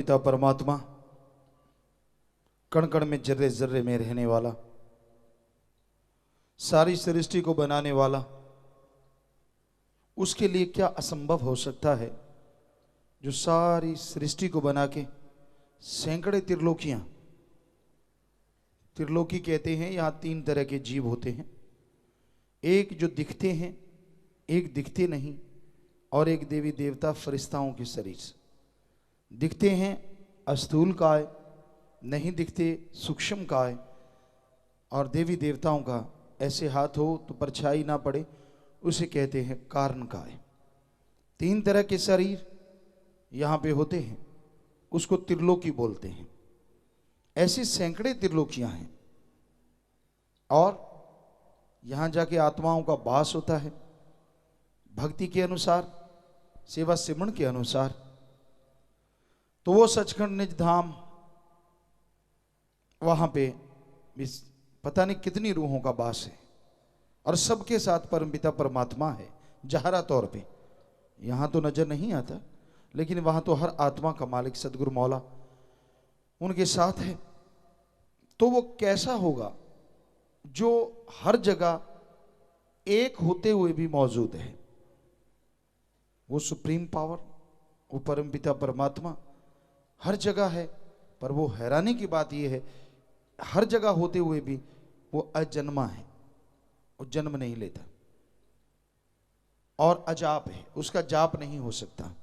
पिता परमात्मा कण कण में जर्रे जर्रे में रहने वाला, सारी सृष्टि को बनाने वाला, उसके लिए क्या असंभव हो सकता है जो सारी सृष्टि को बना के सैकड़े त्रिलोकियां, त्रिलोकी कहते हैं, यहां 3 तरह के जीव होते हैं। एक जो दिखते हैं, एक दिखते नहीं, और एक देवी देवता फरिश्ताओं के शरीर। दिखते हैं स्थूल काय, नहीं दिखते सूक्ष्म काय, और देवी देवताओं का ऐसे हाथ हो तो परछाई ना पड़े, उसे कहते हैं कारण काय। 3 तरह के शरीर यहाँ पे होते हैं, उसको त्रिलोकी बोलते हैं। ऐसी सैकड़े त्रिलोकियां हैं, और यहाँ जाके आत्माओं का वास होता है भक्ति के अनुसार, सेवा सिमरण के अनुसार। तो वो सचखंड निज धाम, वहां पे पता नहीं कितनी रूहों का वास है, और सबके साथ परमपिता परमात्मा है जहरा तौर पे। यहां तो नजर नहीं आता, लेकिन वहां तो हर आत्मा का मालिक सदगुरु मौला उनके साथ है। तो वो कैसा होगा जो हर जगह एक होते हुए भी मौजूद है? वो सुप्रीम पावर, वो परमपिता परमात्मा हर जगह है, पर वो हैरानी की बात यह है, हर जगह होते हुए भी वो अजन्मा है, वो जन्म नहीं लेता, और अजाप है, उसका जाप नहीं हो सकता।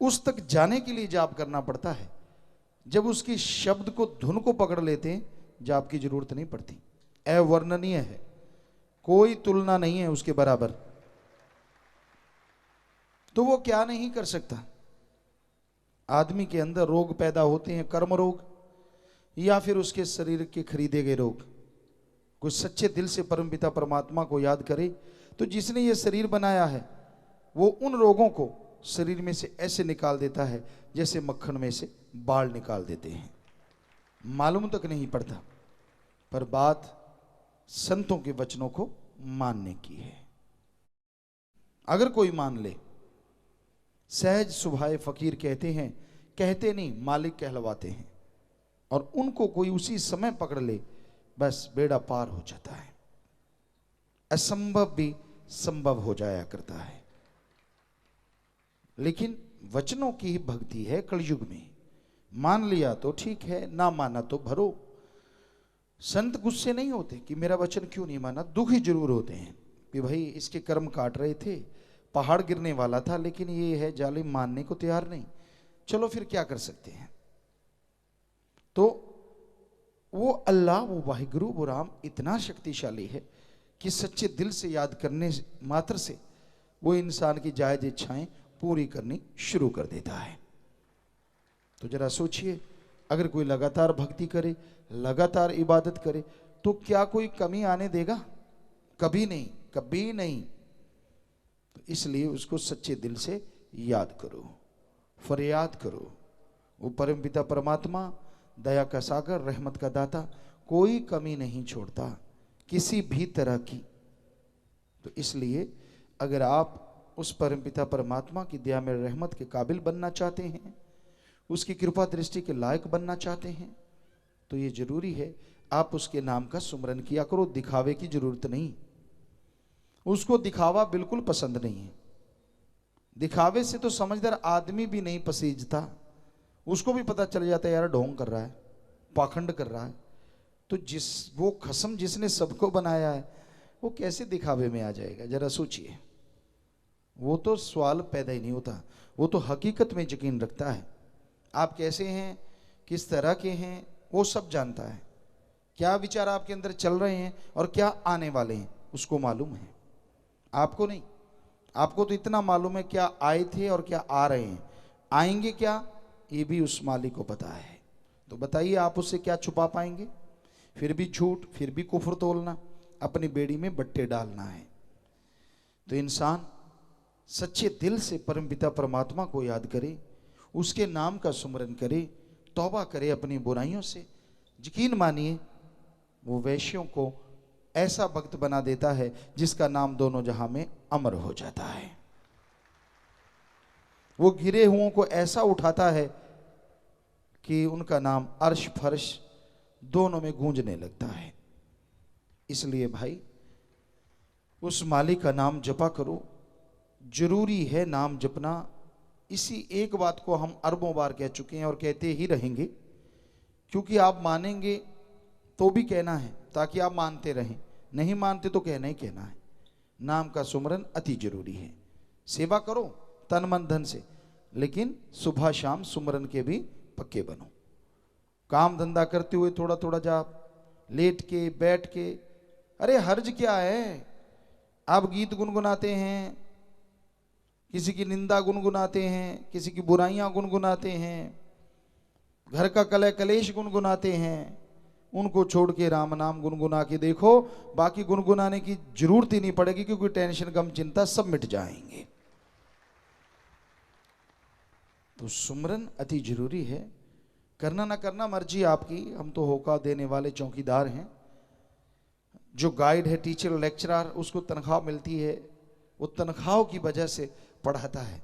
उस तक जाने के लिए जाप करना पड़ता है। जब उसकी शब्द को, धुन को पकड़ लेते हैं, जाप की जरूरत नहीं पड़ती। अवर्णनीय है, कोई तुलना नहीं है उसके बराबर। तो वो क्या नहीं कर सकता? आदमी के अंदर रोग पैदा होते हैं, कर्म रोग, या फिर उसके शरीर के खरीदे गए रोग। कोई सच्चे दिल से परमपिता परमात्मा को याद करे तो जिसने ये शरीर बनाया है, वो उन रोगों को शरीर में से ऐसे निकाल देता है जैसे मक्खन में से बाल निकाल देते हैं। मालूम तक नहीं पड़ता, पर बात संतों के वचनों को मानने की है। अगर कोई मान ले, सहज सुभाए फकीर कहते हैं, कहते नहीं मालिक कहलवाते हैं, और उनको कोई उसी समय पकड़ ले, बस बेड़ा पार हो जाता है। असंभव भी संभव हो जाया करता है। लेकिन वचनों की ही भक्ति है कलयुग में। मान लिया तो ठीक है, ना माना तो भरो। संत गुस्से नहीं होते कि मेरा वचन क्यों नहीं माना, दुखी जरूर होते हैं कि भाई इसके कर्म काट रहे थे, पहाड़ गिरने वाला था, लेकिन ये है जालिम, मानने को तैयार नहीं। चलो फिर क्या कर सकते हैं? तो वो अल्लाह, वो वाहिगुरु, वो राम इतना शक्तिशाली है कि सच्चे दिल से याद करने मात्र से वो इंसान की जायज इच्छाएं पूरी करनी शुरू कर देता है। तो जरा सोचिए, अगर कोई लगातार भक्ति करे, लगातार इबादत करे, तो क्या कोई कमी आने देगा? कभी नहीं, कभी नहीं। तो इसलिए उसको सच्चे दिल से याद करो, फरियाद करो। वो परमपिता परमात्मा दया का सागर, रहमत का दाता, कोई कमी नहीं छोड़ता किसी भी तरह की। तो इसलिए अगर आप उस परमपिता परमात्मा की दया में रहमत के काबिल बनना चाहते हैं, उसकी कृपा दृष्टि के लायक बनना चाहते हैं, तो ये जरूरी है आप उसके नाम का सुमरन किया करो। दिखावे की जरूरत नहीं, उसको दिखावा बिल्कुल पसंद नहीं है। दिखावे से तो समझदार आदमी भी नहीं पसीजता, उसको भी पता चल जाता है यार ढोंग कर रहा है, पाखंड कर रहा है। तो वो खसम जिसने सबको बनाया है, वो कैसे दिखावे में आ जाएगा? जरा सोचिए। वो तो सवाल पैदा ही नहीं होता, वो तो हकीकत में यकीन रखता है। आप कैसे हैं, किस तरह के हैं, वो सब जानता है। क्या विचार आपके अंदर चल रहे हैं और क्या आने वाले हैं, उसको मालूम है। आपको नहीं। आपको तो इतना मालूम है क्या आए थे और क्या आ रहे हैं, आएंगे क्या, ये भी उस मालिक को पता है। तो बताइए आप उससे क्या छुपा पाएंगे? फिर भी झूठ, फिर भी कुफ्र तोलना, अपनी बेड़ी में बट्टे डालना है। तो इंसान सच्चे दिल से परमपिता परमात्मा को याद करे, उसके नाम का सुमरन करे, तौबा करे अपनी बुराइयों से। यकीन मानिए, वो वैश्यों को ऐसा भक्त बना देता है जिसका नाम दोनों जहां में अमर हो जाता है। वो गिरे हुओं को ऐसा उठाता है कि उनका नाम अर्श फर्श दोनों में गूंजने लगता है। इसलिए भाई उस मालिक का नाम जपा करो। जरूरी है नाम जपना। इसी एक बात को हम अरबों बार कह चुके हैं और कहते ही रहेंगे, क्योंकि आप मानेंगे तो भी कहना है ताकि आप मानते रहें, नहीं मानते तो कहना ही कहना है। नाम का सुमरन अति जरूरी है। सेवा करो तन मन धन से, लेकिन सुबह शाम सुमरन के भी पक्के बनो। काम धंधा करते हुए थोड़ा थोड़ा जाप, लेट के बैठ के, अरे हर्ज क्या है। आप गीत गुनगुनाते हैं, किसी की निंदा गुनगुनाते हैं, किसी की बुराइयां गुनगुनाते हैं, घर का कलह कलेश गुनगुनाते हैं, उनको छोड़ के राम नाम गुनगुना के देखो। बाकी गुनगुनाने की जरूरत ही नहीं पड़ेगी, क्योंकि टेंशन गम चिंता सब मिट जाएंगे। तो सुमरन अति जरूरी है। करना ना करना मर्जी आपकी, हम तो होका देने वाले चौकीदार हैं। जो गाइड है, टीचर, लेक्चरर, उसको तनख्वाह मिलती है, वो तनख्वाह की वजह से पढ़ाता है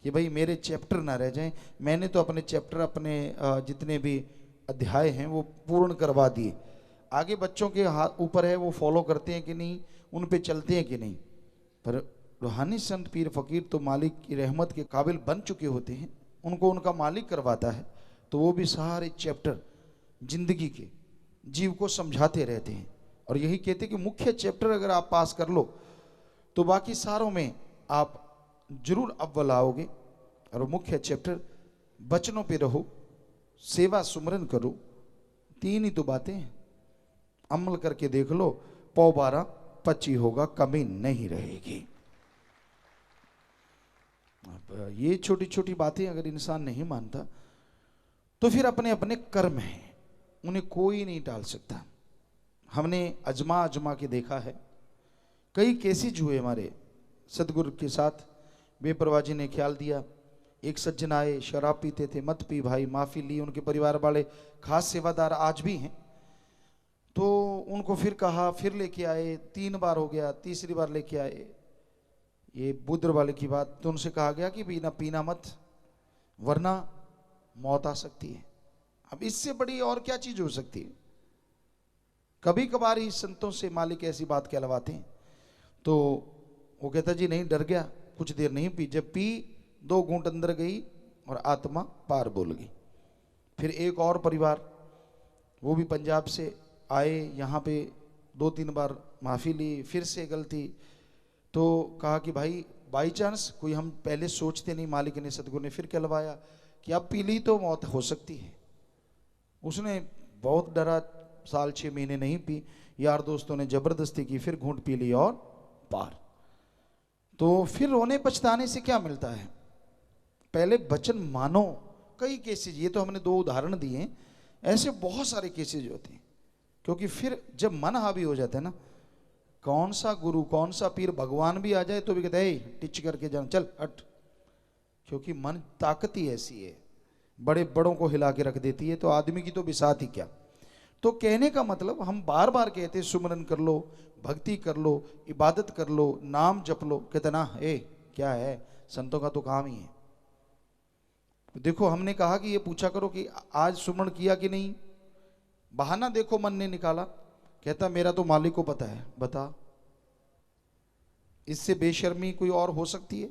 कि भाई मेरे चैप्टर ना रह जाएं। मैंने तो अपने चैप्टर, अपने जितने भी अध्याय हैं वो पूर्ण करवा दिए। आगे बच्चों के हाथ ऊपर है, वो फॉलो करते हैं कि नहीं, उन पे चलते हैं कि नहीं। पर रूहानी संत पीर फकीर तो मालिक की रहमत के काबिल बन चुके होते हैं, उनको उनका मालिक करवाता है, तो वो भी सारे चैप्टर जिंदगी के जीव को समझाते रहते हैं। और यही कहते हैं कि मुख्य चैप्टर अगर आप पास कर लो तो बाकी सारों में आप जरूर अव्वल आओगे। और मुख्य चैप्टर बचनों पे रहो, सेवा सुमरन करो, तीन ही तो बातें हैं। अमल करके देख लो, 12-25 होगा, कमी नहीं रहेगी। अब ये छोटी छोटी बातें अगर इंसान नहीं मानता तो फिर अपने अपने कर्म हैं, उन्हें कोई नहीं टाल सकता। हमने अजमा अजमा के देखा है, कई केसेज हुए हमारे सदगुरु के साथ। बेपरवाह जी ने ख्याल दिया, एक सज्जन आए, शराब पीते थे, मत पी भाई, माफ़ी ली। उनके परिवार वाले खास सेवादार आज भी हैं, तो उनको फिर कहा, फिर लेके आए, 3 बार हो गया, तीसरी बार लेके आए, ये बुद्र वाले की बात। तो उनसे कहा गया कि पीना पीना मत, वरना मौत आ सकती है। अब इससे बड़ी और क्या चीज हो सकती है। कभी कभार ही संतों से मालिक ऐसी बात कहलवाते हैं। तो वो कहता जी नहीं, डर गया, कुछ देर नहीं पी। जब पी 2 घूंट अंदर गई और आत्मा पार बोल गई। फिर एक और परिवार, वो भी पंजाब से आए, यहाँ पे 2-3 बार माफ़ी ली, फिर से गलती। तो कहा कि भाई बाई चांस कोई, हम पहले सोचते नहीं, मालिक ने सदगुरु ने फिर कहलवाया कि अब पी ली तो मौत हो सकती है। उसने बहुत डरा, 6 महीने नहीं पी, यार दोस्तों ने जबरदस्ती की, फिर घूंट पी ली और पार। तो फिर रोने पछताने से क्या मिलता है, पहले वचन मानो। कई केसेज, ये तो हमने 2 उदाहरण दिए हैं, ऐसे बहुत सारे केसेज होते हैं। क्योंकि फिर जब मन हावी हो जाता है ना, कौन सा गुरु, कौन सा पीर, भगवान भी आ जाए तो भी कहते हैं टिच करके जान, चल हट। क्योंकि मन ताकत ही ऐसी है, बड़े बड़ों को हिला के रख देती है, तो आदमी की तो बिसात ही क्या। तो कहने का मतलब, हम बार बार कहते हैं सुमरन कर लो, भक्ति कर लो, इबादत कर लो, नाम जप लो। कहते ना, क्या है, संतों का तो काम ही है। देखो हमने कहा कि ये पूछा करो कि आज सुमरन किया कि नहीं। बहाना देखो मन ने निकाला, कहता मेरा तो मालिक को पता है। बता, इससे बेशर्मी कोई और हो सकती है।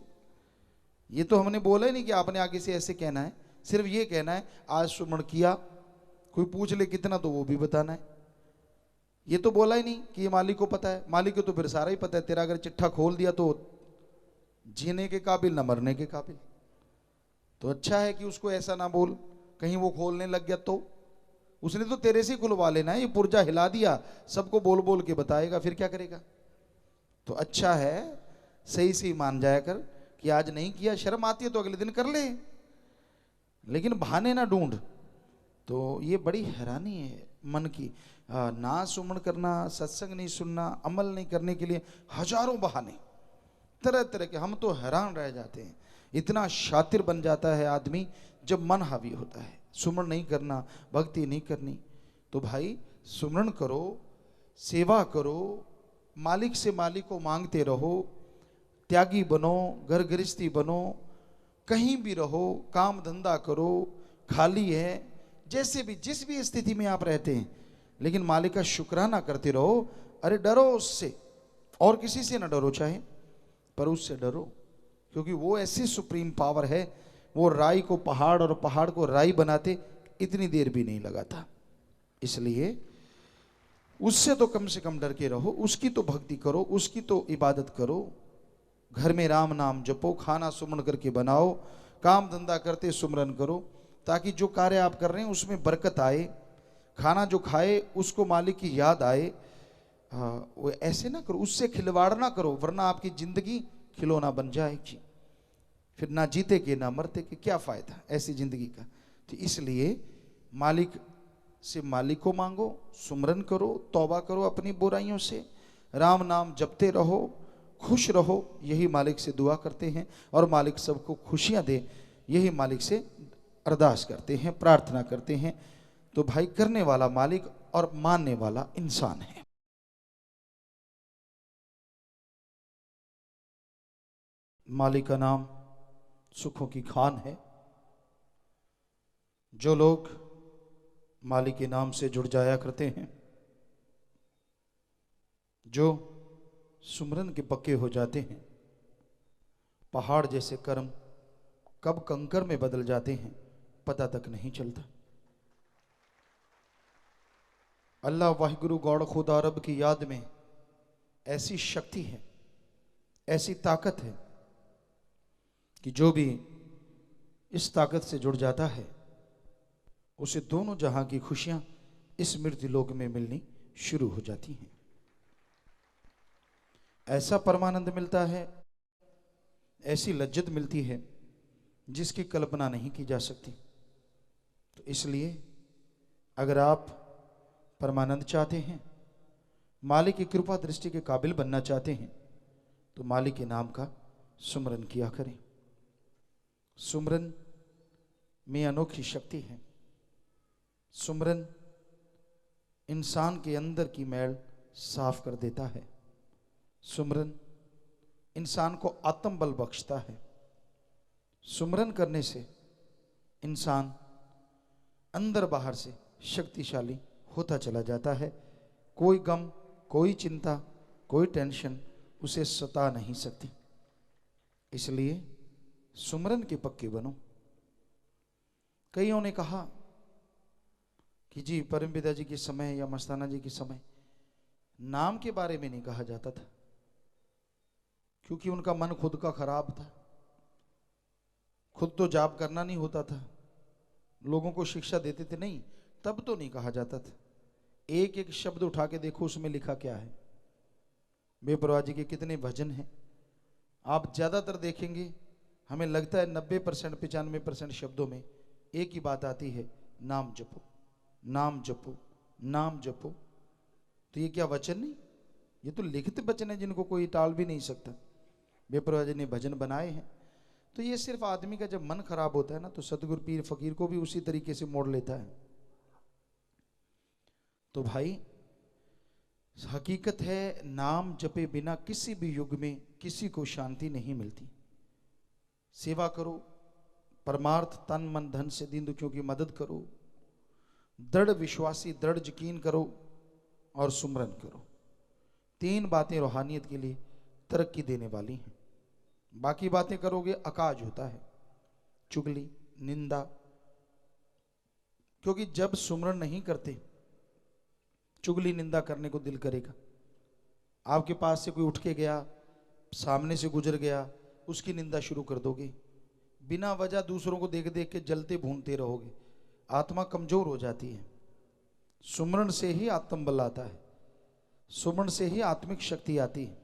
ये तो हमने बोला ही नहीं कि आपने आगे से ऐसे कहना है, सिर्फ ये कहना है आज सुमरन किया, कोई पूछ ले कितना तो वो भी बताना है। ये तो बोला ही नहीं कि ये मालिक को पता है। मालिक को तो फिर सारा ही पता है। तेरा अगर चिट्ठा खोल दिया तो जीने के काबिल ना मरने के काबिल। तो अच्छा है कि उसको ऐसा ना बोल, कहीं वो खोलने लग गया तो। उसने तो तेरे से खुलवा लेना है, ये पुर्जा हिला दिया, सबको बोल बोल के बताएगा, फिर क्या करेगा। तो अच्छा है सही से मान जाया कर कि आज नहीं किया, शर्म आती है तो अगले दिन कर ले, लेकिन बहाने ना ढूंढ। तो ये बड़ी हैरानी है मन की। ना सुमन करना, सत्संग नहीं सुनना, अमल नहीं करने के लिए हजारों बहाने, तरह तरह के। हम तो हैरान रह जाते हैं, इतना शातिर बन जाता है आदमी जब मन हावी होता है। सुमरण नहीं करना, भक्ति नहीं करनी, तो भाई सुमरण करो, सेवा करो, मालिक से मालिक को मांगते रहो, त्यागी बनो, घर गृहस्थी बनो, कहीं भी रहो, काम धंधा करो, खाली है, जैसे भी जिस भी स्थिति में आप रहते हैं, लेकिन मालिक का शुक्राना करते रहो। अरे डरो उससे, और किसी से ना डरो चाहे, पर उससे डरो, क्योंकि वो ऐसी सुप्रीम पावर है। वो राई को पहाड़ और पहाड़ को राई बनाते इतनी देर भी नहीं लगाता। इसलिए उससे तो कम से कम डर के रहो, उसकी तो भक्ति करो, उसकी तो इबादत करो। घर में राम नाम जपो, खाना सुमन करके बनाओ, काम धंधा करते सुमरन करो, ताकि जो कार्य आप कर रहे हैं उसमें बरकत आए। खाना जो खाए उसको मालिक की याद आए। हाँ, वो ऐसे ना करो, उससे खिलवाड़ ना करो, वरना आपकी जिंदगी खिलौना बन जाएगी। फिर ना जीते के ना मरते के क्या फायदा ऐसी जिंदगी का। तो इसलिए मालिक से मालिक को मांगो, सुमरन करो, तौबा करो अपनी बुराइयों से, राम नाम जपते रहो, खुश रहो, यही मालिक से दुआ करते हैं। और मालिक सबको खुशियां दे, यही मालिक से अरदास करते हैं, प्रार्थना करते हैं। तो भाई, करने वाला मालिक और मानने वाला इंसान है। मालिक का नाम सुखों की खान है। जो लोग मालिक के नाम से जुड़ जाया करते हैं, जो सुमरन के पक्के हो जाते हैं, पहाड़ जैसे कर्म कब कंकर में बदल जाते हैं पता तक नहीं चलता। अल्लाह वाहिगुरु गौड़ खुदा रब की याद में ऐसी शक्ति है, ऐसी ताकत है कि जो भी इस ताकत से जुड़ जाता है उसे दोनों जहां की खुशियां इस मृत्यु लोक में मिलनी शुरू हो जाती हैं। ऐसा परमानंद मिलता है, ऐसी लज्जत मिलती है जिसकी कल्पना नहीं की जा सकती। तो इसलिए अगर आप परमानंद चाहते हैं, मालिक की कृपा दृष्टि के काबिल बनना चाहते हैं, तो मालिक के नाम का सुमरन किया करें। सुमरन में अनोखी शक्ति है। सुमरन इंसान के अंदर की मैल साफ कर देता है। सुमरन इंसान को आत्मबल बख्शता है। सुमरन करने से इंसान अंदर बाहर से शक्तिशाली होता चला जाता है। कोई गम, कोई चिंता, कोई टेंशन उसे सता नहीं सकती। इसलिए सुमरन के पक्के बनो। कईयों ने कहा कि जी परमपिता जी के समय या मस्ताना जी के समय नाम के बारे में नहीं कहा जाता था, क्योंकि उनका मन खुद का खराब था। खुद तो जाप करना नहीं होता था, लोगों को शिक्षा देते थे, नहीं, तब तो नहीं कहा जाता था। एक एक शब्द उठा के देखो उसमें लिखा क्या है। बेपरवाह जी के कितने भजन हैं, आप ज्यादातर देखेंगे, हमें लगता है 90% 95% शब्दों में एक ही बात आती है, नाम जपो, नाम जपो, नाम जपो। तो ये क्या वचन नहीं, ये तो लिखित वचन है जिनको कोई टाल भी नहीं सकता। बेपरवाह जी ने भजन बनाए हैं। तो ये सिर्फ आदमी का जब मन खराब होता है ना, तो सतगुरु पीर फकीर को भी उसी तरीके से मोड़ लेता है। तो भाई हकीकत है, नाम जपे बिना किसी भी युग में किसी को शांति नहीं मिलती। सेवा करो, परमार्थ तन मन धन से दीन दुखियों की मदद करो, दृढ़ विश्वासी दृढ़ यकीन करो और सुमरन करो। 3 बातें रूहानियत के लिए तरक्की देने वाली हैं। बाकी बातें करोगे अकाज होता है, चुगली, निंदा। क्योंकि जब सुमरन नहीं करते, चुगली निंदा करने को दिल करेगा। आपके पास से कोई उठ के गया, सामने से गुजर गया, उसकी निंदा शुरू कर दोगे। बिना वजह दूसरों को देख देख के जलते भूनते रहोगे, आत्मा कमजोर हो जाती है। सुमरन से ही आत्मबल आता है, सुमरन से ही आत्मिक शक्ति आती है।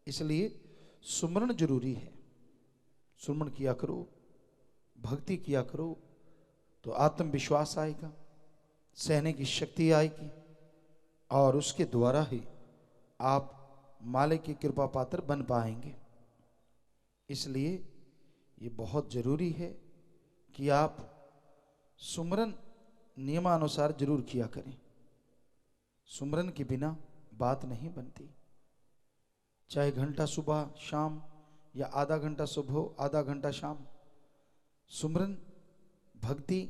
इसलिए सुमरन जरूरी है। सुमरन किया करो, भक्ति किया करो, तो आत्मविश्वास आएगा, सहने की शक्ति आएगी, और उसके द्वारा ही आप मालिक की कृपा पात्र बन पाएंगे। इसलिए ये बहुत जरूरी है कि आप सुमरन नियमानुसार जरूर किया करें। सुमरन के बिना बात नहीं बनती। चाहे घंटा सुबह शाम या आधा घंटा सुबह आधा घंटा शाम, सुमरन भक्ति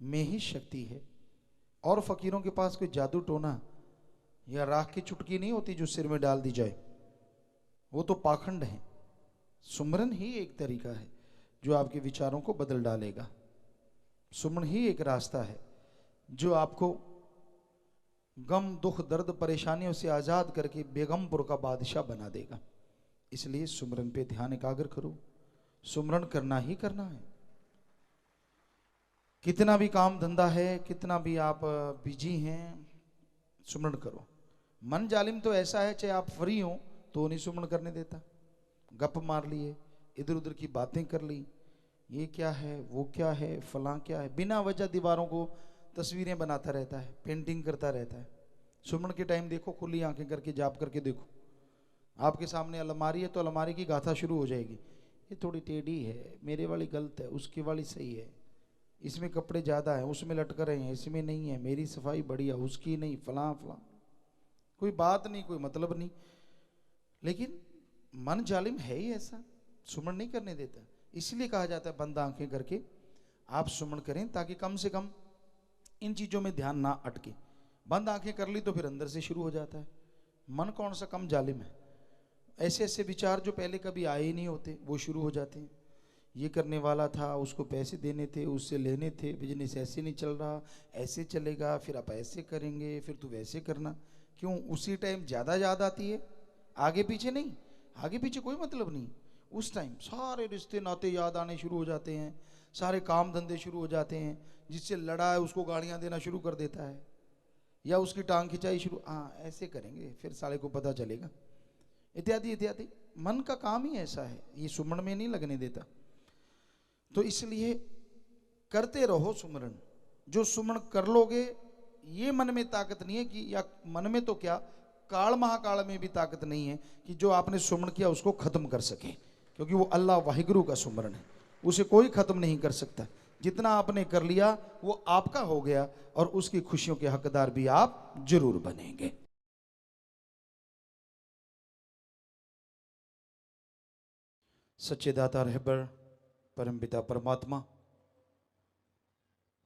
में ही शक्ति है। और फकीरों के पास कोई जादू टोना या राख की चुटकी नहीं होती जो सिर में डाल दी जाए, वो तो पाखंड है। सुमरन ही एक तरीका है जो आपके विचारों को बदल डालेगा। सुमरन ही एक रास्ता है जो आपको गम दुख दर्द परेशानियों से आजाद करके बेगमपुर का बादशाह बना देगा। इसलिए सुमरन पे ध्यान एकाग्र करो, सुमरन करना ही करना है। कितना भी काम धंधा है, कितना भी आप बिजी हैं, सुमरन करो। मन जालिम तो ऐसा है, चाहे आप फ्री हो तो नहीं सुमरन करने देता। गप मार लिए, इधर उधर की बातें कर ली, ये क्या है वो क्या है फलां क्या है, बिना वजह दीवारों को तस्वीरें बनाता रहता है, पेंटिंग करता रहता है। सुमरन के टाइम देखो, खुली आंखें करके जाप करके देखो, आपके सामने अलमारी है तो अलमारी की गाथा शुरू हो जाएगी। ये थोड़ी टेढ़ी है, मेरे वाली गलत है, उसकी वाली सही है, इसमें कपड़े ज़्यादा हैं, उसमें लटक रहे हैं, इसमें नहीं है, मेरी सफाई बढ़िया, उसकी नहीं, फलां फलां, कोई बात नहीं, कोई मतलब नहीं। लेकिन मन जालिम है ही ऐसा, सुमरन नहीं करने देता। इसलिए कहा जाता है बंद आंखें करके आप सुमरन करें, ताकि कम से कम इन चीज़ों में ध्यान ना अटके। बंद आंखें कर ली तो फिर अंदर से शुरू हो जाता है। मन कौन सा कम जालिम है, ऐसे ऐसे विचार जो पहले कभी आए ही नहीं होते वो शुरू हो जाते हैं। ये करने वाला था, उसको पैसे देने थे, उससे लेने थे, बिजनेस ऐसे नहीं चल रहा, ऐसे चलेगा, फिर आप ऐसे करेंगे, फिर तू वैसे करना। क्यों? उसी टाइम ज़्यादा याद आती है, आगे पीछे नहीं। आगे पीछे कोई मतलब नहीं, उस टाइम सारे रिश्ते नाते याद आने शुरू हो जाते हैं, सारे काम धंधे शुरू हो जाते हैं। जिससे लड़ा है उसको गालियाँ देना शुरू कर देता है, या उसकी टांग खिंचाई शुरू, हाँ ऐसे करेंगे फिर साले को पता चलेगा, इत्यादि इत्यादि। मन का काम ही ऐसा है, ये सुमरन में नहीं लगने देता। तो इसलिए करते रहो सुमरन। जो सुमरन कर लोगे, ये मन में ताकत नहीं है कि, या मन में तो क्या, काल महाकाल में भी ताकत नहीं है कि जो आपने सुमरन किया उसको खत्म कर सके, क्योंकि वो अल्लाह वाहिगुरु का सुमरन है, उसे कोई खत्म नहीं कर सकता। जितना आपने कर लिया वो आपका हो गया, और उसकी खुशियों के हकदार भी आप जरूर बनेंगे। सच्चे दाता रहबर परमपिता परमात्मा,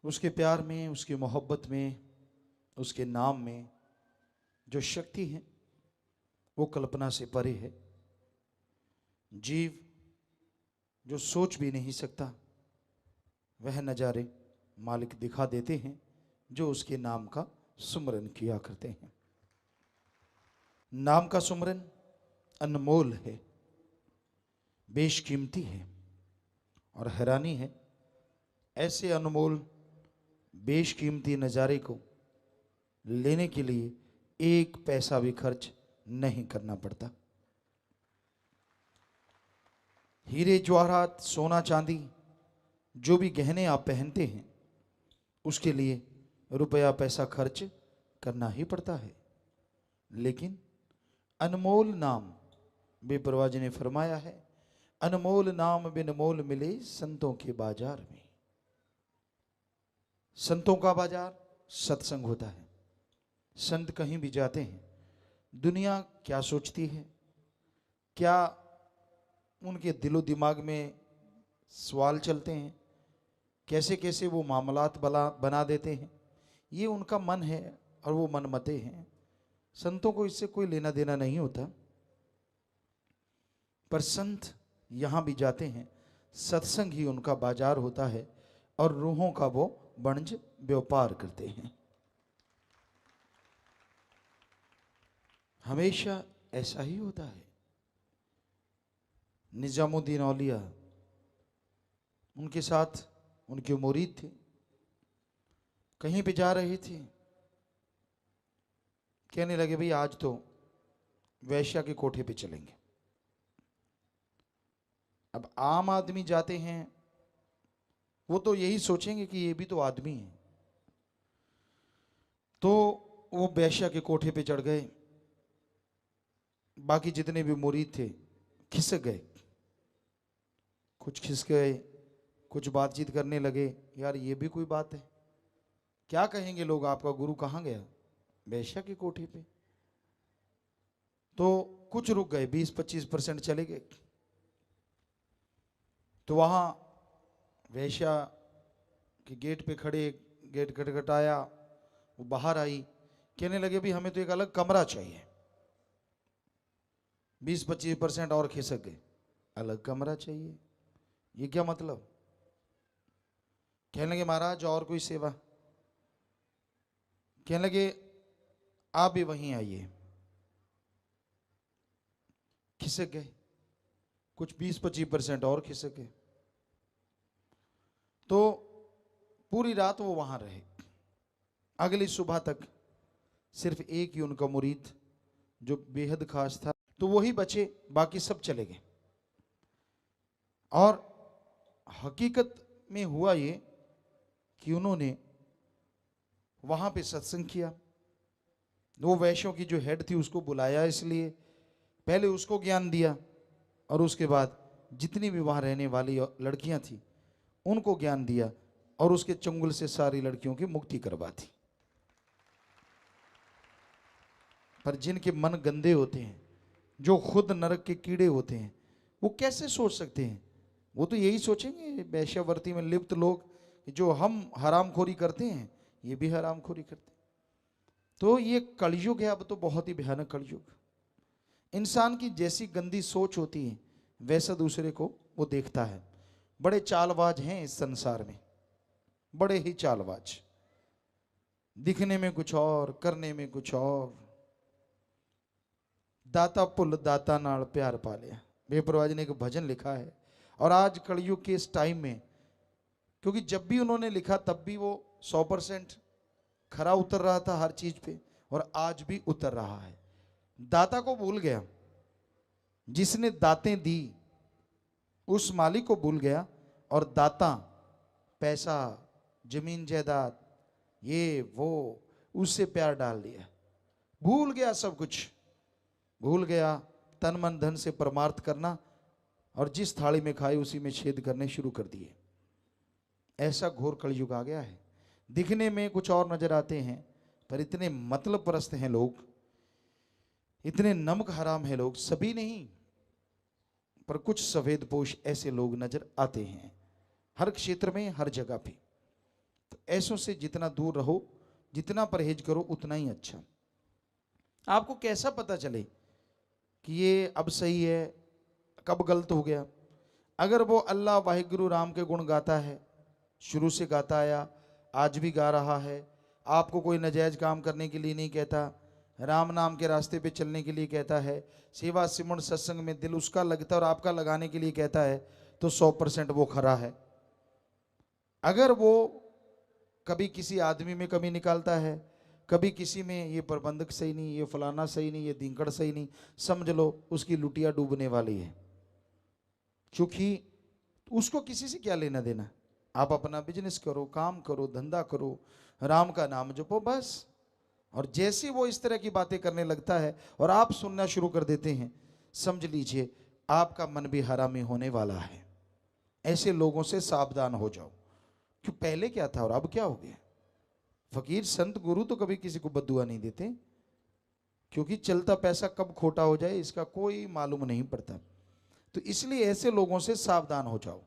उसके प्यार में, उसकी मोहब्बत में, उसके नाम में जो शक्ति है वो कल्पना से परे है। जीव जो सोच भी नहीं सकता वह नज़ारे मालिक दिखा देते हैं जो उसके नाम का सुमरन किया करते हैं। नाम का सुमरन अनमोल है, बेशकीमती है, और हैरानी है ऐसे अनमोल बेशकीमती नज़ारे को लेने के लिए एक पैसा भी खर्च नहीं करना पड़ता। हीरे जवाहरात सोना चांदी जो भी गहने आप पहनते हैं उसके लिए रुपया पैसा खर्च करना ही पड़ता है, लेकिन अनमोल नाम, बेपरवाह जी ने फरमाया है, अनमोल नाम बिन मोल मिले संतों के बाजार में। संतों का बाजार सत्संग होता है। संत कहीं भी जाते हैं, दुनिया क्या सोचती है, क्या उनके दिलो दिमाग में सवाल चलते हैं, कैसे कैसे वो मामलात बना देते हैं, ये उनका मन है और वो मनमते हैं। संतों को इससे कोई लेना देना नहीं होता। पर संत यहाँ भी जाते हैं, सत्संग ही उनका बाजार होता है, और रूहों का वो वणज व्यापार करते हैं। हमेशा ऐसा ही होता है। निजामुद्दीन औलिया, उनके साथ उनके मुरीद थे, कहीं पे जा रहे थे, कहने लगे भाई आज तो वैश्या के कोठे पे चलेंगे। अब आम आदमी जाते हैं वो तो यही सोचेंगे कि ये भी तो आदमी है, तो वो वैश्या के कोठे पे चढ़ गए। बाकी जितने भी मुरीद थे खिसक गए, कुछ खिसक गए, कुछ बातचीत करने लगे, यार ये भी कोई बात है, क्या कहेंगे लोग, आपका गुरु कहाँ गया, वैश्या की कोठी पे। तो कुछ रुक गए, 20-25% चले गए। तो वहां वेश्या के गेट पे खड़े, गेट खटखटाया, वो बाहर आई, कहने लगे भी हमें तो एक अलग कमरा चाहिए। 20-25% और खिसक गए, अलग कमरा चाहिए, ये क्या मतलब? कहने लगे महाराज और कोई सेवा? कहने लगे आप भी वहीं आइए। खिसक गए, कुछ 20-25% और खिसक गए। तो पूरी रात वो वहां रहे। अगली सुबह तक सिर्फ एक ही उनका मुरीद जो बेहद खास था, तो वही बचे, बाकी सब चले गए। और हकीकत में हुआ ये कि उन्होंने वहां पे सत्संग किया। वो वैश्यों की जो हेड थी उसको बुलाया, इसलिए पहले उसको ज्ञान दिया और उसके बाद जितनी भी वहां रहने वाली लड़कियां थी उनको ज्ञान दिया और उसके चंगुल से सारी लड़कियों की मुक्ति करवा दी। पर जिनके मन गंदे होते हैं, जो खुद नरक के कीड़े होते हैं, वो कैसे सोच सकते हैं? वो तो यही सोचेंगे वैश्यावर्ती में लिप्त लोग, जो हम हरामखोरी करते हैं ये भी हरामखोरी करते हैं। तो ये कलयुग है, अब तो बहुत ही भयानक कलयुग। इंसान की जैसी गंदी सोच होती है वैसा दूसरे को वो देखता है। बड़े चालबाज हैं इस संसार में, बड़े ही चालबाज, दिखने में कुछ और, करने में कुछ और। दाता पुल दाता नाल प्यार पा लिया, बेपरवाह ने एक भजन लिखा है। और आज कलयुग के इस टाइम में, क्योंकि जब भी उन्होंने लिखा तब भी वो 100% खरा उतर रहा था हर चीज पे, और आज भी उतर रहा है। दाता को भूल गया, जिसने दातें दी उस मालिक को भूल गया, और दाता पैसा, जमीन जायदाद, ये वो, उससे प्यार डाल दिया। भूल गया सब कुछ, भूल गया तन मन धन से परमार्थ करना, और जिस थाली में खाए उसी में छेद करने शुरू कर दिए। ऐसा घोर कलयुग आ गया है। दिखने में कुछ और नजर आते हैं, पर इतने मतलब परस्त हैं लोग, इतने नमक हराम हैं लोग, सभी नहीं पर कुछ सफेद पोश ऐसे लोग नजर आते हैं हर क्षेत्र में, हर जगह पे। तो ऐसों से जितना दूर रहो, जितना परहेज करो उतना ही अच्छा। आपको कैसा पता चले कि ये अब सही है, कब गलत हो गया? अगर वो अल्लाह वाहिगुरु राम के गुण गाता है, शुरू से गाता आया, आज भी गा रहा है, आपको कोई नाजायज काम करने के लिए नहीं कहता, राम नाम के रास्ते पे चलने के लिए कहता है, सेवा सिमरन सत्संग में दिल उसका लगता है और आपका लगाने के लिए कहता है, तो 100% वो खरा है। अगर वो कभी किसी आदमी में कमी निकालता है, कभी किसी में, ये प्रबंधक सही नहीं, ये फलाना सही नहीं, ये दिंकड़ सही नहीं, समझ लो उसकी लुटिया डूबने वाली है। क्योंकि उसको किसी से क्या लेना देना। आप अपना बिजनेस करो, काम करो, धंधा करो, राम का नाम जपो बस। और जैसे वो इस तरह की बातें करने लगता है और आप सुनना शुरू कर देते हैं, समझ लीजिए आपका मन भी हरामी होने वाला है। ऐसे लोगों से सावधान हो जाओ। क्यों, पहले क्या था और अब क्या हो गया? फकीर संत गुरु तो कभी किसी को बद्दुआ नहीं देते, क्योंकि चलता पैसा कब खोटा हो जाए इसका कोई मालूम नहीं पड़ता। तो इसलिए ऐसे लोगों से सावधान हो जाओ,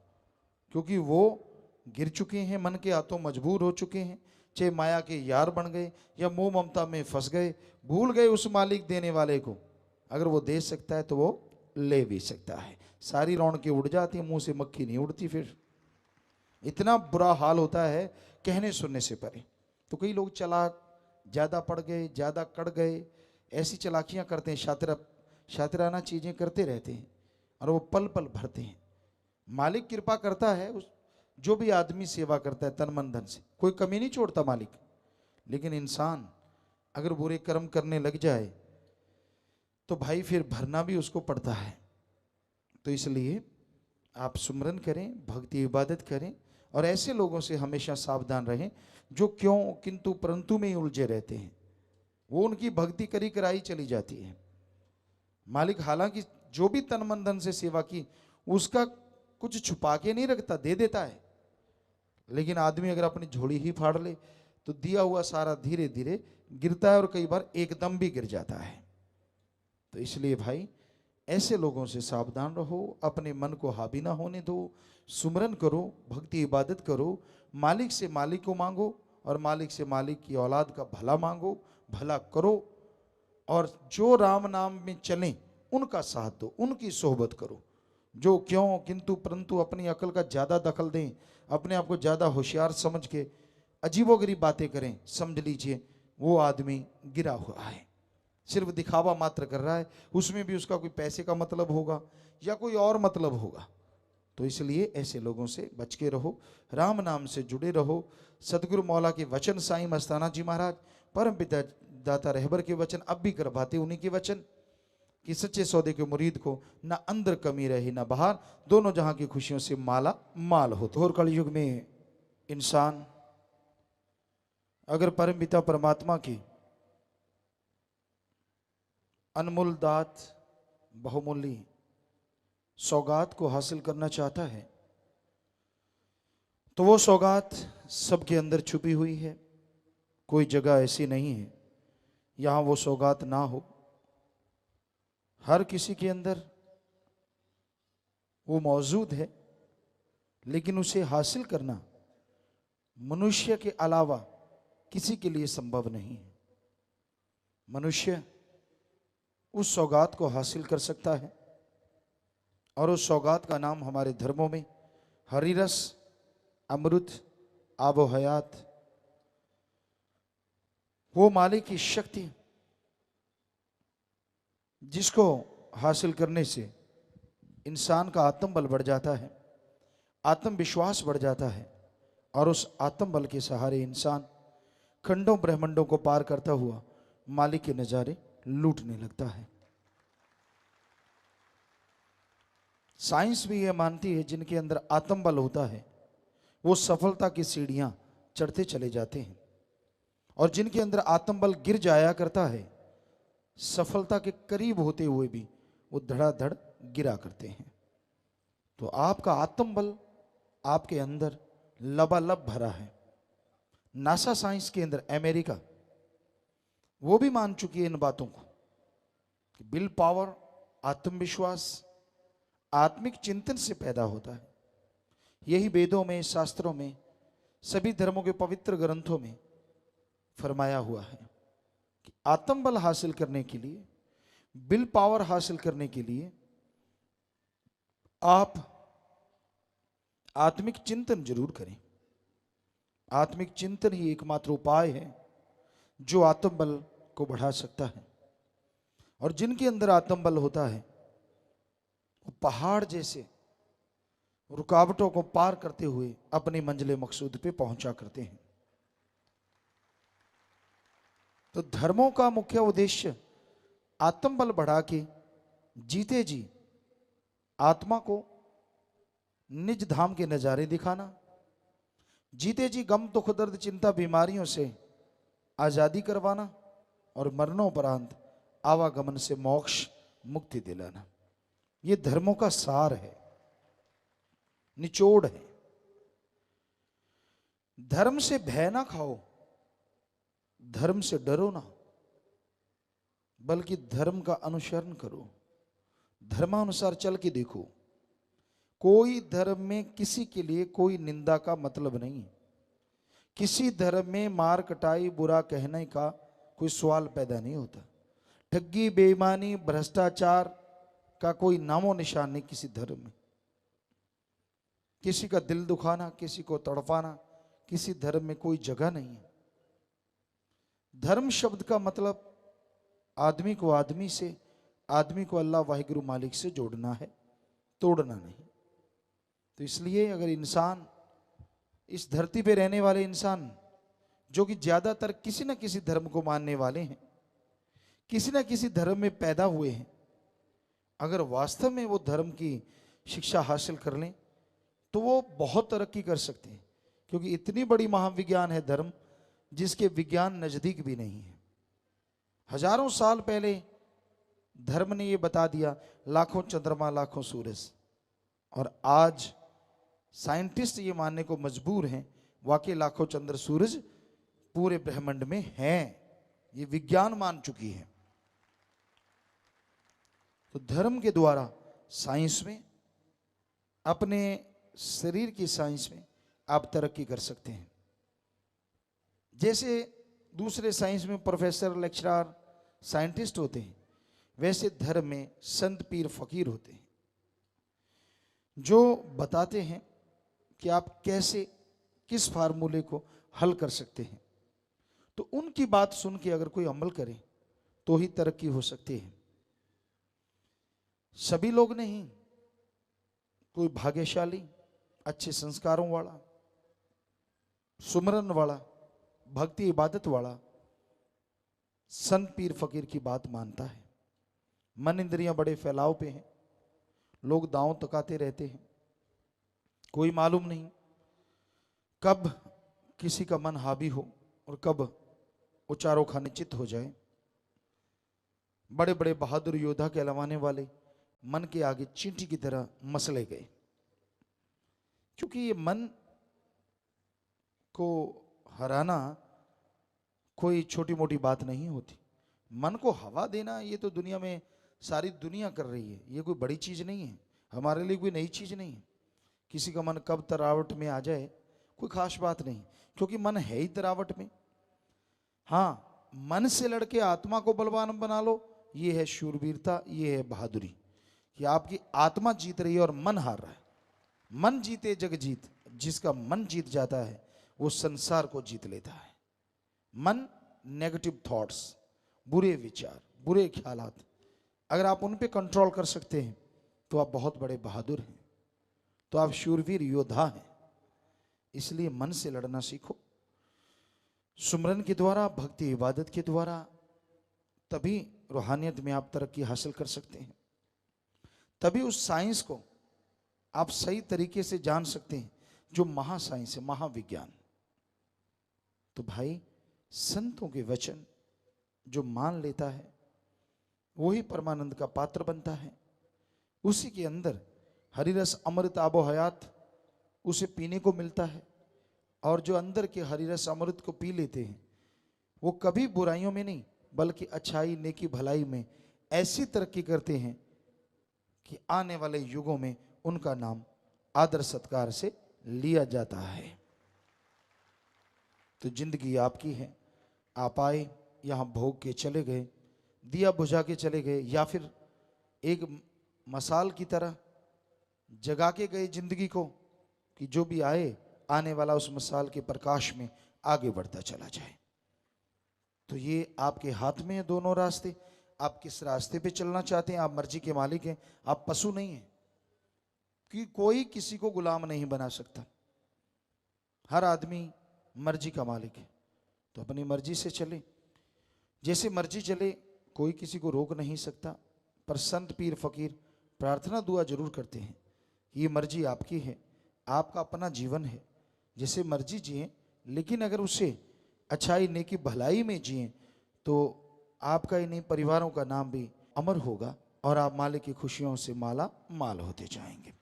क्योंकि वो गिर चुके हैं, मन के हाथों मजबूर हो चुके हैं, चाहे माया के यार बन गए या मोह ममता में फंस गए, भूल गए उस मालिक देने वाले को। अगर वो दे सकता है तो वो ले भी सकता है। सारी रौनकें उड़ जाती है, मुंह से मक्खी नहीं उड़ती। फिर इतना बुरा हाल होता है कहने सुनने से परे। तो कई लोग चालाक ज़्यादा पड़ गए, ज़्यादा कड़ गए, ऐसी चालाकियाँ करते हैं, शातिराना चीज़ें करते रहते हैं और वो पल पल भरते हैं। मालिक कृपा करता है, उस जो भी आदमी सेवा करता है तन मन धन से, कोई कमी नहीं छोड़ता मालिक। लेकिन इंसान अगर बुरे कर्म करने लग जाए तो भाई फिर भरना भी उसको पड़ता है। तो इसलिए आप सुमरन करें, भक्ति इबादत करें और ऐसे लोगों से हमेशा सावधान रहें जो क्यों किंतु परंतु में ही उलझे रहते हैं। वो उनकी भक्ति करी कराई चली जाती है। मालिक हालांकि जो भी तन मन धन से सेवा की उसका कुछ छुपा के नहीं रखता, दे देता है। लेकिन आदमी अगर अपनी झोली ही फाड़ ले तो दिया हुआ सारा धीरे धीरे गिरता है और कई बार एकदम भी गिर जाता है। तो इसलिए भाई ऐसे लोगों से सावधान रहो, अपने मन को हावी ना होने दो, सुमरन करो, भक्ति इबादत करो, मालिक से मालिक को मांगो और मालिक से मालिक की औलाद का भला मांगो, भला करो। और जो राम नाम में चलें उनका साथ दो, उनकी सोहबत करो। जो क्यों किंतु परंतु अपनी अकल का ज़्यादा दखल दें, अपने आप को ज़्यादा होशियार समझ के अजीबोगरीब बातें करें, समझ लीजिए वो आदमी गिरा हुआ है, सिर्फ दिखावा मात्र कर रहा है, उसमें भी उसका कोई पैसे का मतलब होगा या कोई और मतलब होगा। तो इसलिए ऐसे लोगों से बच के रहो, राम नाम से जुड़े रहो। सदगुरु मौला के वचन, साईं मस्ताना जी महाराज, परम पिता दाता रहबर के वचन अब भी करवाते उन्हीं के वचन कि सच्चे सौदे के मुरीद को ना अंदर कमी रहे ना बाहर, दोनों जहां की खुशियों से माला माल हो। तो और कलयुग में इंसान अगर परम पिता परमात्मा की अनमोल दात, बहुमूल्य सौगात को हासिल करना चाहता है तो वो सौगात सबके अंदर छुपी हुई है। कोई जगह ऐसी नहीं है यहां वो सौगात ना हो। हर किसी के अंदर वो मौजूद है, लेकिन उसे हासिल करना मनुष्य के अलावा किसी के लिए संभव नहीं है। मनुष्य उस सौगात को हासिल कर सकता है और उस सौगात का नाम हमारे धर्मों में हरिरस, अमृत, आबो हयात, वो मालिक की शक्ति जिसको हासिल करने से इंसान का आत्मबल बढ़ जाता है, आत्मविश्वास बढ़ जाता है और उस आत्मबल के सहारे इंसान खंडों ब्रह्मंडों को पार करता हुआ मालिक के नजारे लूटने लगता है। साइंस भी यह मानती है जिनके अंदर आत्मबल होता है वो सफलता की सीढ़ियां चढ़ते चले जाते हैं, और जिनके अंदर आत्मबल गिर जाया करता है सफलता के करीब होते हुए भी वो धड़ाधड़ गिरा करते हैं। तो आपका आत्मबल आपके अंदर लबालब भरा है। नासा साइंस के अंदर अमेरिका वो भी मान चुकी है इन बातों को कि विल पावर, आत्मविश्वास आत्मिक चिंतन से पैदा होता है। यही वेदों में, शास्त्रों में, सभी धर्मों के पवित्र ग्रंथों में फरमाया हुआ है कि आत्मबल हासिल करने के लिए, विल पावर हासिल करने के लिए आप आत्मिक चिंतन जरूर करें। आत्मिक चिंतन ही एकमात्र उपाय है जो आत्मबल को बढ़ा सकता है। और जिनके अंदर आत्मबल होता है वो पहाड़ जैसे रुकावटों को पार करते हुए अपनी मंजिल मकसूद पे पहुंचा करते हैं। तो धर्मों का मुख्य उद्देश्य आत्मबल बढ़ा के जीते जी आत्मा को निज धाम के नजारे दिखाना, जीते जी गम, दुख, दर्द, चिंता, बीमारियों से आजादी करवाना और मरणोपरांत आवागमन से मोक्ष, मुक्ति दिलाना। ये धर्मों का सार है, निचोड़ है। धर्म से भय ना खाओ, धर्म से डरो ना, बल्कि धर्म का अनुसरण करो, धर्मानुसार चल के देखो। कोई धर्म में किसी के लिए कोई निंदा का मतलब नहीं है। किसी धर्म में मार कटाई, बुरा कहने का कोई सवाल पैदा नहीं होता। ठगी, बेईमानी, भ्रष्टाचार का कोई नामो निशान नहीं किसी धर्म में। किसी का दिल दुखाना, किसी को तड़पाना किसी धर्म में कोई जगह नहीं है। धर्म शब्द का मतलब आदमी को आदमी से, आदमी को अल्लाह वाहिगुरु मालिक से जोड़ना है, तोड़ना नहीं। तो इसलिए अगर इंसान, इस धरती पे रहने वाले इंसान जो कि ज्यादातर किसी न किसी धर्म को मानने वाले हैं, किसी न किसी धर्म में पैदा हुए हैं, अगर वास्तव में वो धर्म की शिक्षा हासिल कर लें तो वो बहुत तरक्की कर सकते हैं। क्योंकि इतनी बड़ी महाविज्ञान है धर्म जिसके विज्ञान नजदीक भी नहीं है। हजारों साल पहले धर्म ने ये बता दिया, लाखों चंद्रमा, लाखों सूरज, और आज साइंटिस्ट ये मानने को मजबूर हैं वाकई लाखों चंद्र सूरज पूरे ब्रह्मांड में हैं। ये विज्ञान मान चुकी है। तो धर्म के द्वारा साइंस में, अपने शरीर की साइंस में आप तरक्की कर सकते हैं। जैसे दूसरे साइंस में प्रोफेसर, लेक्चरर, साइंटिस्ट होते हैं, वैसे धर्म में संत, पीर, फकीर होते हैं जो बताते हैं कि आप कैसे, किस फार्मूले को हल कर सकते हैं। तो उनकी बात सुन के अगर कोई अमल करे तो ही तरक्की हो सकती है। सभी लोग नहीं, कोई भाग्यशाली, अच्छे संस्कारों वाला, सुमरन वाला, भक्ति इबादत वाला संत, पीर, फकीर की बात मानता है। मन इंद्रियां बड़े फैलाव पे हैं, लोग दांव तकाते रहते हैं, कोई मालूम नहीं कब किसी का मन हावी हो और कब उचारों खाने चित्त हो जाए। बड़े बड़े बहादुर योद्धा कहलवाने वाले मन के आगे चींटी की तरह मसले गए, क्योंकि ये मन को हराना कोई छोटी मोटी बात नहीं होती। मन को हवा देना ये तो दुनिया में सारी दुनिया कर रही है, ये कोई बड़ी चीज नहीं है, हमारे लिए कोई नई चीज नहीं है। किसी का मन कब तरावट में आ जाए कोई खास बात नहीं, क्योंकि मन है ही तरावट में। हाँ, मन से लड़के आत्मा को बलवान बना लो, ये है शूरवीरता, ये है बहादुरी, कि आपकी आत्मा जीत रही है और मन हार रहा है। मन जीते जग जीत, जिसका मन जीत जाता है वो संसार को जीत लेता है। मन, नेगेटिव थॉट्स, बुरे विचार, बुरे ख्यालात, अगर आप उन पे कंट्रोल कर सकते हैं तो आप बहुत बड़े बहादुर हैं, तो आप शूरवीर योद्धा हैं। इसलिए मन से लड़ना सीखो, सुमरन के द्वारा, भक्ति इबादत के द्वारा, तभी रूहानियत में आप तरक्की हासिल कर सकते हैं। तभी उस साइंस को आप सही तरीके से जान सकते हैं जो महासाइंस है, महाविज्ञान। तो भाई, संतों के वचन जो मान लेता है वही परमानंद का पात्र बनता है। उसी के अंदर हरिरस अमृत आबो हयात उसे पीने को मिलता है। और जो अंदर के हरिरस अमृत को पी लेते हैं वो कभी बुराइयों में नहीं बल्कि अच्छाई, नेकी, भलाई में ऐसी तरक्की करते हैं कि आने वाले युगों में उनका नाम आदर सत्कार से लिया जाता है। तो जिंदगी आपकी है, आप आए यहां भोग के चले गए, दिया बुझा के चले गए, या फिर एक मसाल की तरह जगा के गए जिंदगी को, कि जो भी आए आने वाला उस मसाल के प्रकाश में आगे बढ़ता चला जाए। तो ये आपके हाथ में है दोनों रास्ते। आप किस रास्ते पे चलना चाहते हैं, आप मर्जी के मालिक हैं, आप पशु नहीं हैं, कि कोई किसी को गुलाम नहीं बना सकता। हर आदमी मर्जी का मालिक है, तो अपनी मर्जी से चले, जैसे मर्जी चले, कोई किसी को रोक नहीं सकता। पर संत, पीर, फकीर प्रार्थना दुआ जरूर करते हैं, ये मर्जी आपकी है, आपका अपना जीवन है, जैसे मर्जी जिए, लेकिन अगर उसे अच्छाई, नेकी, भलाई में जिए तो आपका ही नहीं, परिवारों का नाम भी अमर होगा और आप मालिक की खुशियों से माला माल होते जाएंगे।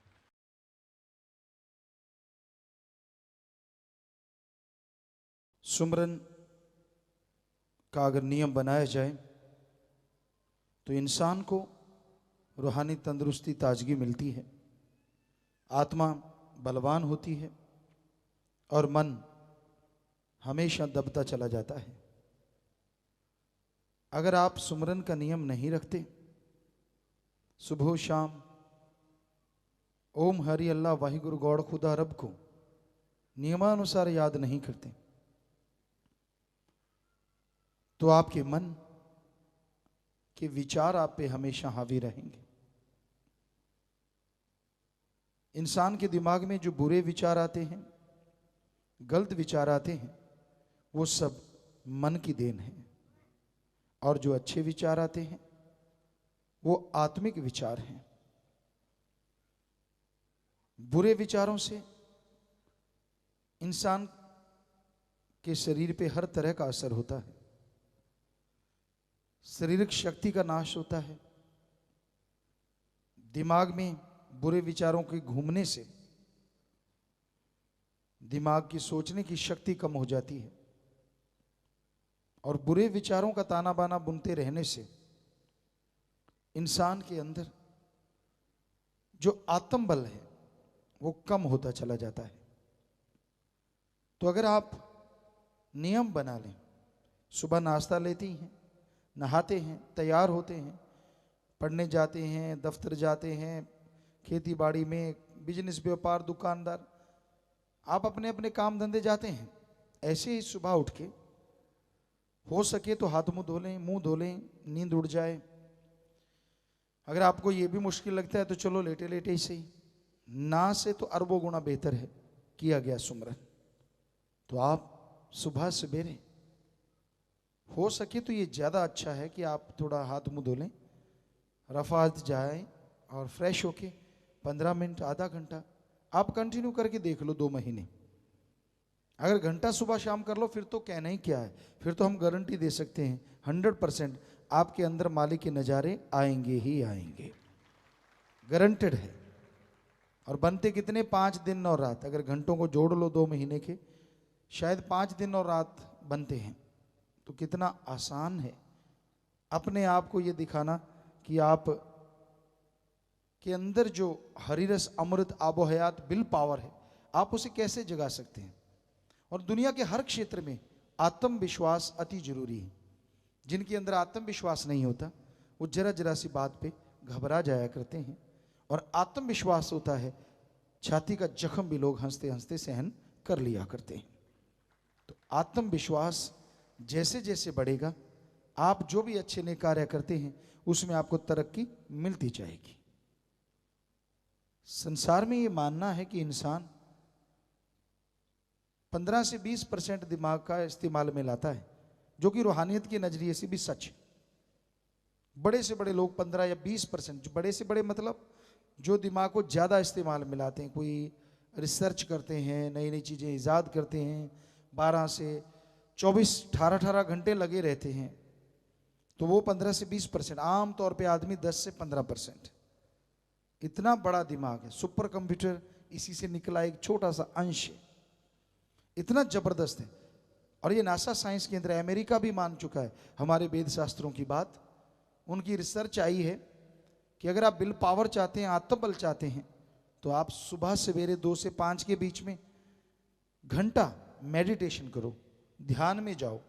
सुमरन का अगर नियम बनाया जाए तो इंसान को रूहानी तंदुरुस्ती, ताजगी मिलती है, आत्मा बलवान होती है और मन हमेशा दबता चला जाता है। अगर आप सुमरन का नियम नहीं रखते, सुबह शाम ओम हरि अल्लाह वाहिगुरु गौड़ खुदा रब को नियमानुसार याद नहीं करते, तो आपके मन के विचार आप पे हमेशा हावी रहेंगे। इंसान के दिमाग में जो बुरे विचार आते हैं, गलत विचार आते हैं, वो सब मन की देन है, और जो अच्छे विचार आते हैं वो आत्मिक विचार हैं। बुरे विचारों से इंसान के शरीर पे हर तरह का असर होता है, शारीरिक शक्ति का नाश होता है। दिमाग में बुरे विचारों के घूमने से दिमाग की सोचने की शक्ति कम हो जाती है, और बुरे विचारों का ताना बाना बुनते रहने से इंसान के अंदर जो आत्मबल है वो कम होता चला जाता है। तो अगर आप नियम बना लें, सुबह नाश्ता लेती हैं, नहाते हैं, तैयार होते हैं, पढ़ने जाते हैं, दफ्तर जाते हैं, खेती बाड़ी में, बिजनेस व्यापार, दुकानदार, आप अपने अपने काम धंधे जाते हैं, ऐसे ही सुबह उठ के हो सके तो हाथ मुंह धो लें, मुंह धो लें, नींद उड़ जाए। अगर आपको ये भी मुश्किल लगता है तो चलो लेटे लेटे ही सही, ना से तो अरबों गुना बेहतर है किया गया सुमरन। तो आप सुबह सवेरे हो सके तो ये ज़्यादा अच्छा है कि आप थोड़ा हाथ मुंह धो लें, रफ़ात जाए और फ्रेश होके 15 मिनट, आधा घंटा आप कंटिन्यू करके देख लो 2 महीने। अगर घंटा सुबह शाम कर लो फिर तो कहना ही क्या है, फिर तो हम गारंटी दे सकते हैं 100% आपके अंदर मालिक के नज़ारे आएंगे ही आएंगे, गारंटेड है। और बनते कितने, 5 दिन और रात। अगर घंटों को जोड़ लो 2 महीने के, शायद 5 दिन और रात बनते हैं। तो कितना आसान है अपने आप को ये दिखाना कि आप के अंदर जो हरिरस अमृत आबो हयात बिल पावर है, आप उसे कैसे जगा सकते हैं। और दुनिया के हर क्षेत्र में आत्मविश्वास अति जरूरी है। जिनके अंदर आत्मविश्वास नहीं होता वो जरा जरा सी बात पे घबरा जाया करते हैं, और आत्मविश्वास होता है छाती का जख्म भी लोग हंसते हंसते सहन कर लिया करते हैं। तो आत्मविश्वास जैसे जैसे बढ़ेगा, आप जो भी अच्छे नए कार्य करते हैं उसमें आपको तरक्की मिलती जाएगी। संसार में ये मानना है कि इंसान 15 से 20% दिमाग का इस्तेमाल में लाता है, जो कि रूहानियत के नजरिए से भी सच है। बड़े से बड़े लोग 15 या 20%, बड़े से बड़े मतलब जो दिमाग को ज़्यादा इस्तेमाल में लाते हैं, कोई रिसर्च करते हैं, नई नई चीज़ें ईजाद करते हैं, 12 से 24 18 घंटे लगे रहते हैं, तो वो 15 से 20%। आम तौर पे आदमी 10 से 15%। इतना बड़ा दिमाग है, सुपर कंप्यूटर इसी से निकला एक छोटा सा अंश है, इतना जबरदस्त है। और ये नासा साइंस केंद्र अमेरिका भी मान चुका है हमारे वेद शास्त्रों की बात। उनकी रिसर्च आई है कि अगर आप विल पावर चाहते हैं, आत्मबल चाहते हैं, तो आप सुबह सवेरे 2 से 5 के बीच में घंटा मेडिटेशन करो, ध्यान में जाओ।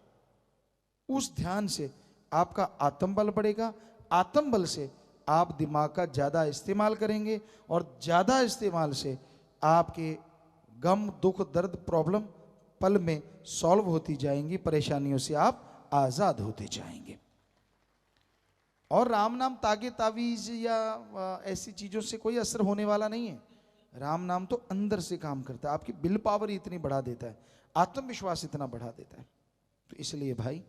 उस ध्यान से आपका आत्मबल बढ़ेगा, आत्मबल से आप दिमाग का ज़्यादा इस्तेमाल करेंगे, और ज़्यादा इस्तेमाल से आपके गम, दुख, दर्द, प्रॉब्लम पल में सॉल्व होती जाएंगी, परेशानियों से आप आज़ाद होते जाएंगे। और राम नाम तागे तावीज या ऐसी चीज़ों से कोई असर होने वाला नहीं है। राम नाम तो अंदर से काम करता है, आपकी विल पावर इतनी बढ़ा देता है, आत्मविश्वास इतना बढ़ा देता है। तो इसलिए भाई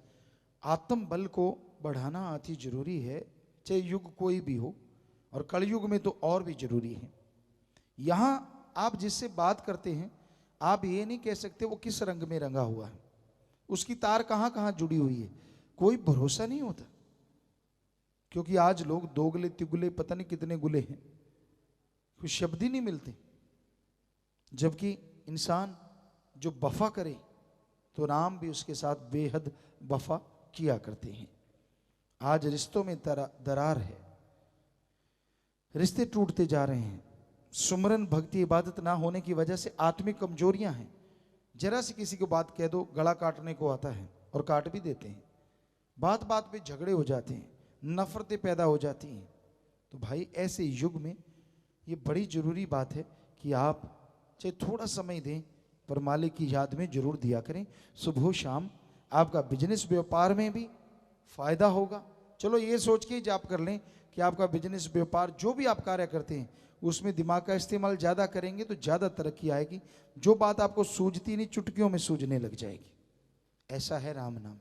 आत्मबल को बढ़ाना अति जरूरी है, चाहे युग कोई भी हो, और कलयुग में तो और भी जरूरी है। यहाँ आप जिससे बात करते हैं, आप ये नहीं कह सकते वो किस रंग में रंगा हुआ है, उसकी तार कहाँ कहाँ जुड़ी हुई है, कोई भरोसा नहीं होता। क्योंकि आज लोग दोगले तिगुले पता नहीं कितने गुले हैं, कुछ शब्द ही नहीं मिलते। जबकि इंसान जो वफा करे तो राम भी उसके साथ बेहद वफा किया करते हैं। आज रिश्तों में दरार है, रिश्ते टूटते जा रहे हैं। सुमरन भक्ति इबादत ना होने की वजह से आत्मिक कमजोरियां हैं। जरा सी किसी को बात कह दो, गला काटने को आता है और काट भी देते हैं। बात बात पे झगड़े हो जाते हैं, नफरतें पैदा हो जाती हैं। तो भाई ऐसे युग में ये बड़ी जरूरी बात है कि आप चाहे थोड़ा समय दें, पर मालिक की याद में जरूर दिया करें। सुबह शाम आपका बिजनेस व्यापार में भी फायदा होगा। चलो ये सोच के जाप कर लें कि आपका बिजनेस व्यापार जो भी आप कार्य करते हैं उसमें दिमाग का इस्तेमाल ज़्यादा करेंगे तो ज़्यादा तरक्की आएगी। जो बात आपको सूझती नहीं, चुटकियों में सूझने लग जाएगी। ऐसा है राम नाम,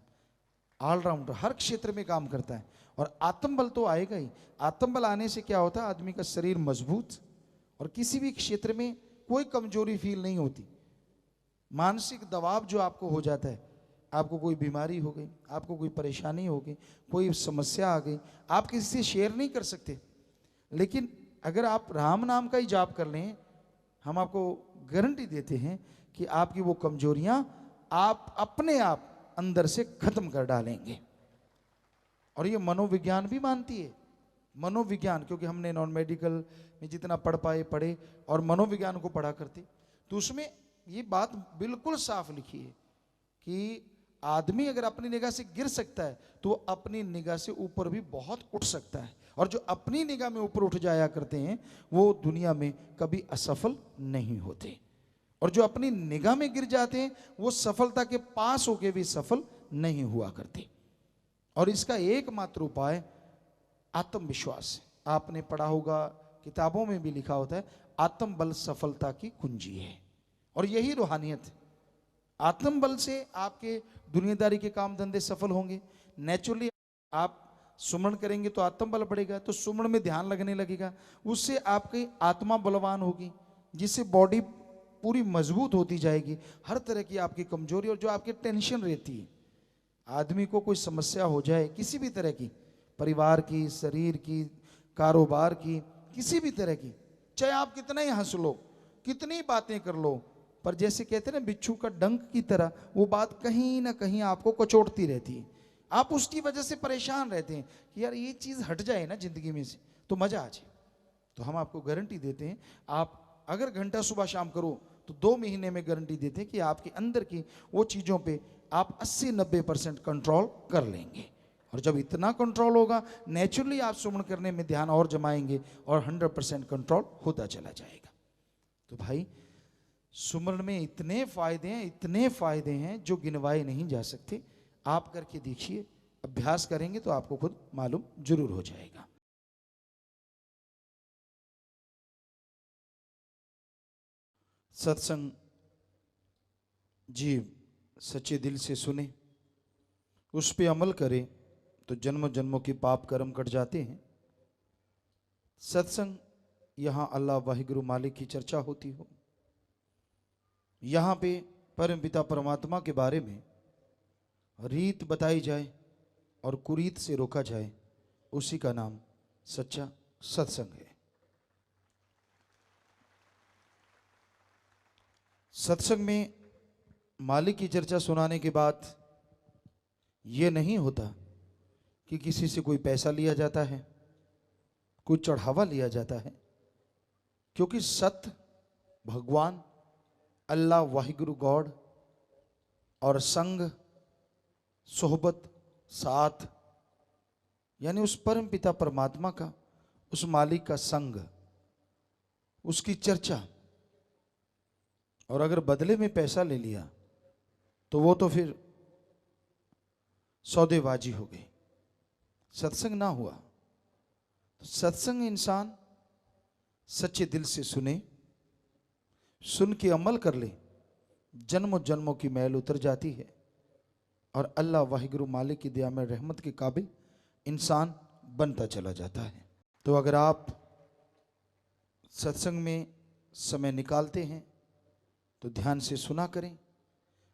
ऑलराउंडर, हर क्षेत्र में काम करता है। और आत्मबल तो आएगा ही। आत्मबल आने से क्या होता है, आदमी का शरीर मजबूत, और किसी भी क्षेत्र में कोई कमजोरी फील नहीं होती। मानसिक दबाव जो आपको हो जाता है, आपको कोई बीमारी हो गई, आपको कोई परेशानी हो गई, कोई समस्या आ गई, आप किसी से शेयर नहीं कर सकते। लेकिन अगर आप राम नाम का ही जाप कर लें, हम आपको गारंटी देते हैं कि आपकी वो कमजोरियां आप अपने आप अंदर से खत्म कर डालेंगे। और ये मनोविज्ञान भी मानती है मनोविज्ञान, क्योंकि हमने नॉन मेडिकल में जितना पढ़ पाए पढ़े और मनोविज्ञान को पढ़ा करते, तो उसमें ये बात बिल्कुल साफ लिखी है कि आदमी अगर अपनी निगाह से गिर सकता है तो वो अपनी निगाह से ऊपर भी बहुत उठ सकता है, और जो अपनी निगाह में ऊपर उठ जाया करते हैं वो दुनिया में कभी असफल नहीं होते, और जो अपनी निगाह में गिर जाते हैं वो सफलता के पास होके भी सफल नहीं हुआ करते। और इसका एकमात्र उपाय आत्मविश्वास है। आपने पढ़ा होगा, किताबों में भी लिखा होता है, आत्मबल सफलता की कुंजी है, और यही रूहानियत है। आत्मबल से आपके दुनियादारी के काम धंधे सफल होंगे। नेचुरली आप सुमरण करेंगे तो आत्मबल बढ़ेगा, तो सुमरण में ध्यान लगने लगेगा, उससे आपकी आत्मा बलवान होगी, जिससे बॉडी पूरी मजबूत होती जाएगी। हर तरह की आपकी कमजोरी और जो आपकी टेंशन रहती है, आदमी को कोई समस्या हो जाए किसी भी तरह की, परिवार की, शरीर की, कारोबार की, किसी भी तरह की, चाहे आप कितना ही हंस लो, कितनी बातें कर लो, पर जैसे कहते हैं ना बिच्छू का डंक की तरह, वो बात कहीं ना कहीं आपको कचोटती रहती है। आप उसकी वजह से परेशान रहते हैं कि यार ये चीज़ हट जाए ना जिंदगी में से तो मज़ा आ जाए। तो हम आपको गारंटी देते हैं, आप अगर घंटा सुबह शाम करो तो 2 महीने में गारंटी देते हैं कि आपके अंदर की वो चीज़ों पे आप 80-90% कंट्रोल कर लेंगे। और जब इतना कंट्रोल होगा, नेचुरली आप सुमन करने में ध्यान और जमाएंगे और 100% कंट्रोल होता चला जाएगा। तो भाई सुमरण में इतने फायदे हैं जो गिनवाए नहीं जा सकते। आप करके देखिए, अभ्यास करेंगे तो आपको खुद मालूम जरूर हो जाएगा। सत्संग जीव सच्चे दिल से सुने, उस पे अमल करे तो जन्म जन्मों के पाप कर्म कट जाते हैं। सत्संग यहाँ अल्लाह वाहिगुरु मालिक की चर्चा होती हो, यहाँ पे परम पिता परमात्मा के बारे में रीत बताई जाए और कुरीत से रोका जाए, उसी का नाम सच्चा सत्संग है। सत्संग में मालिक की चर्चा सुनाने के बाद ये नहीं होता कि किसी से कोई पैसा लिया जाता है, कोई चढ़ावा लिया जाता है, क्योंकि सत्य भगवान अल्लाह वाहिगुरु गॉड और संग सोहबत साथ, यानी उस परम पिता परमात्मा का, उस मालिक का संग, उसकी चर्चा, और अगर बदले में पैसा ले लिया तो वो तो फिर सौदेबाजी हो गई, सत्संग ना हुआ। तो सत्संग इंसान सच्चे दिल से सुने, सुन के अमल कर ले, जन्मों जन्मों की मैल उतर जाती है और अल्लाह वाहिगुरु मालिक की दया में रहमत के काबिल इंसान बनता चला जाता है। तो अगर आप सत्संग में समय निकालते हैं तो ध्यान से सुना करें,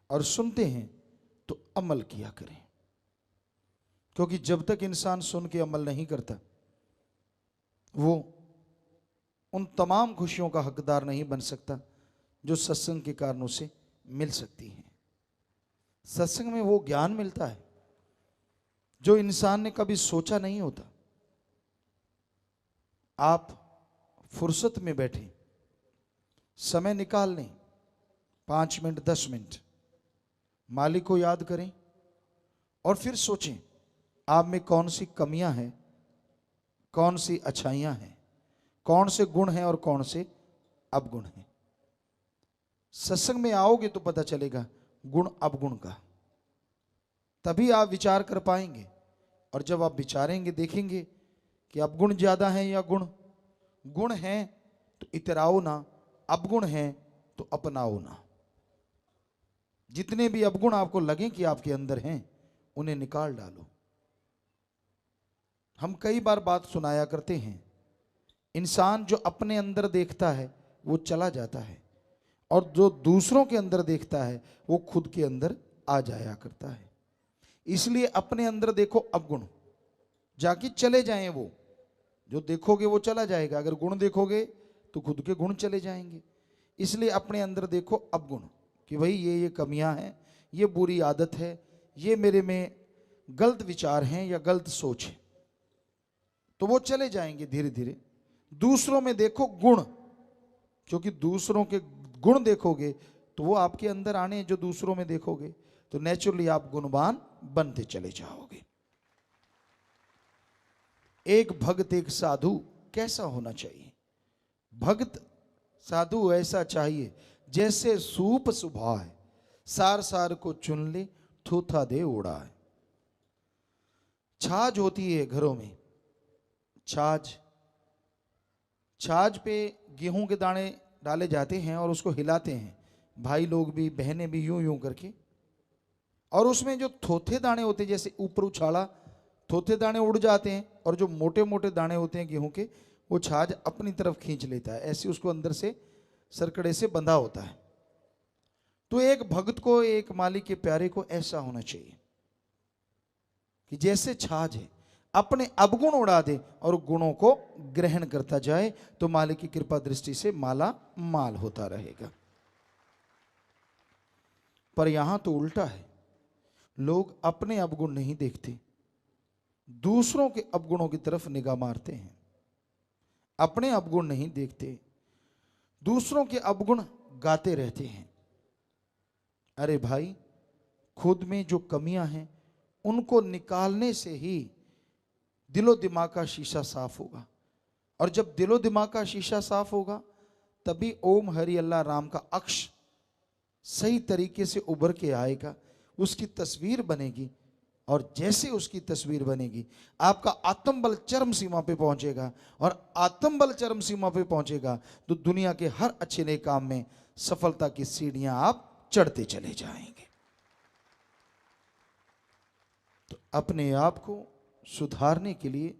और सुनते हैं तो अमल किया करें, क्योंकि जब तक इंसान सुन के अमल नहीं करता वो उन तमाम खुशियों का हकदार नहीं बन सकता जो सत्संग के कारणों से मिल सकती हैं। सत्संग में वो ज्ञान मिलता है जो इंसान ने कभी सोचा नहीं होता। आप फुर्सत में बैठे, समय निकाल लें, 5 मिनट 10 मिनट मालिक को याद करें और फिर सोचें आप में कौन सी कमियां हैं, कौन सी अच्छाइयां हैं, कौन से गुण हैं और कौन से अवगुण हैं। सत्संग में आओगे तो पता चलेगा गुण अवगुण का, तभी आप विचार कर पाएंगे। और जब आप विचारेंगे देखेंगे कि अवगुण ज्यादा हैं या गुण हैं तो इतराओ ना, अवगुण हैं तो अपनाओ ना। जितने भी अवगुण आपको लगे कि आपके अंदर हैं उन्हें निकाल डालो। हम कई बार बात सुनाया करते हैं, इंसान जो अपने अंदर देखता है वो चला जाता है, और जो दूसरों के अंदर देखता है वो खुद के अंदर आ जाया करता है। इसलिए अपने अंदर देखो अवगुण, जाके चले जाएं, वो जो देखोगे वो चला जाएगा। अगर गुण देखोगे तो खुद के गुण चले जाएंगे। इसलिए अपने अंदर देखो अवगुण कि भाई ये कमियां हैं, ये बुरी आदत है, ये मेरे में गलत विचार हैं या गलत सोच है। तो वो चले जाएंगे धीरे धीरे। दूसरों में देखो गुण, क्योंकि दूसरों के गुण देखोगे तो वो आपके अंदर आने, जो दूसरों में देखोगे तो नेचुरली आप गुणवान बनते चले जाओगे। एक भक्त एक साधु कैसा होना चाहिए? भक्त साधु ऐसा चाहिए जैसे सूप सुभा है, सार सार को चुन ले, थूथा दे उड़ा है। छाछ होती है घरों में, छाछ, छाछ पे गेहूं के दाने डाले जाते हैं और उसको हिलाते हैं, भाई लोग भी बहनें भी यूं यूं करके, और उसमें जो थोथे दाने होते हैं, जैसे ऊपर उछाला थोथे दाने उड़ जाते हैं, और जो मोटे मोटे दाने होते हैं गेहूं के, वो छाछ अपनी तरफ खींच लेता है, ऐसे उसको अंदर से सरकड़े से बंधा होता है। तो एक भक्त को, एक मालिक के प्यारे को ऐसा होना चाहिए कि जैसे छाछ है, अपने अवगुण उड़ा दे और गुणों को ग्रहण करता जाए, तो मालिक की कृपा दृष्टि से माला माल होता रहेगा। पर यहां तो उल्टा है, लोग अपने अवगुण नहीं देखते, दूसरों के अवगुणों की तरफ निगाह मारते हैं। अपने अवगुण नहीं देखते, दूसरों के अवगुण गाते रहते हैं। अरे भाई, खुद में जो कमियां हैं उनको निकालने से ही दिलो दिमाग का शीशा साफ होगा, और जब दिलो दिमाग का शीशा साफ होगा तभी ओम हरि अल्लाह राम का अक्ष सही तरीके से उभर के आएगा, उसकी तस्वीर बनेगी, और जैसे उसकी तस्वीर बनेगी आपका आत्मबल चरम सीमा पे पहुंचेगा, और आत्मबल चरम सीमा पे पहुंचेगा तो दुनिया के हर अच्छे नए काम में सफलता की सीढ़ियां आप चढ़ते चले जाएंगे। तो अपने आप को सुधारने के लिए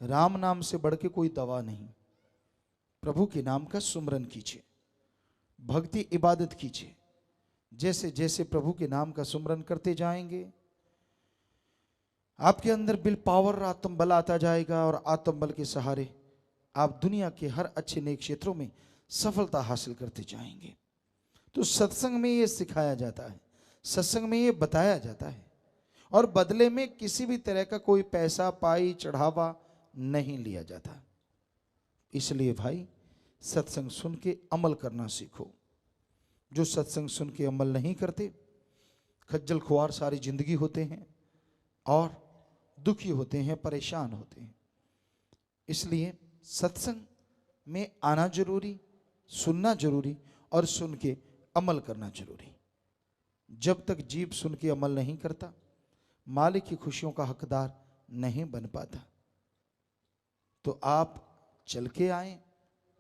राम नाम से बढ़ के कोई दवा नहीं। प्रभु के नाम का सुमरन कीजिए, भक्ति इबादत कीजिए। जैसे जैसे प्रभु के नाम का सुमरन करते जाएंगे आपके अंदर विल पावर, आत्मबल आता जाएगा, और आत्मबल के सहारे आप दुनिया के हर अच्छे नए क्षेत्रों में सफलता हासिल करते जाएंगे। तो सत्संग में ये सिखाया जाता है, सत्संग में ये बताया जाता है, और बदले में किसी भी तरह का कोई पैसा पाई चढ़ावा नहीं लिया जाता। इसलिए भाई, सत्संग सुन के अमल करना सीखो। जो सत्संग सुन के अमल नहीं करते, खज्जल खुआर सारी जिंदगी होते हैं और दुखी होते हैं, परेशान होते हैं। इसलिए सत्संग में आना जरूरी, सुनना जरूरी, और सुन के अमल करना जरूरी। जब तक जीव सुन के अमल नहीं करता, मालिक की खुशियों का हकदार नहीं बन पाता। तो आप चल के आए।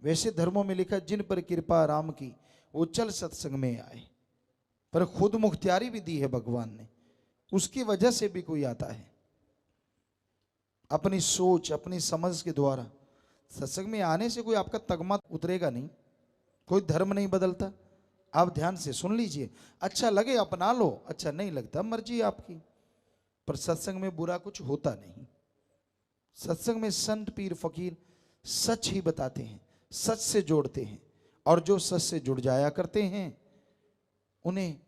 वैसे धर्मों में लिखा, जिन पर कृपा राम की वो चल सत्संग में आए, पर खुद मुख्तियारी भी दी है भगवान ने, उसकी वजह से भी कोई आता है। अपनी सोच, अपनी समझ के द्वारा सत्संग में आने से कोई आपका तगमा उतरेगा नहीं, कोई धर्म नहीं बदलता। आप ध्यान से सुन लीजिए, अच्छा लगे अपना लो, अच्छा नहीं लगता मर्जी आपकी, पर सत्संग में बुरा कुछ होता नहीं। सत्संग में संत पीर फकीर सच ही बताते हैं, सच से जोड़ते हैं, और जो सच से जुड़ जाया करते हैं उन्हें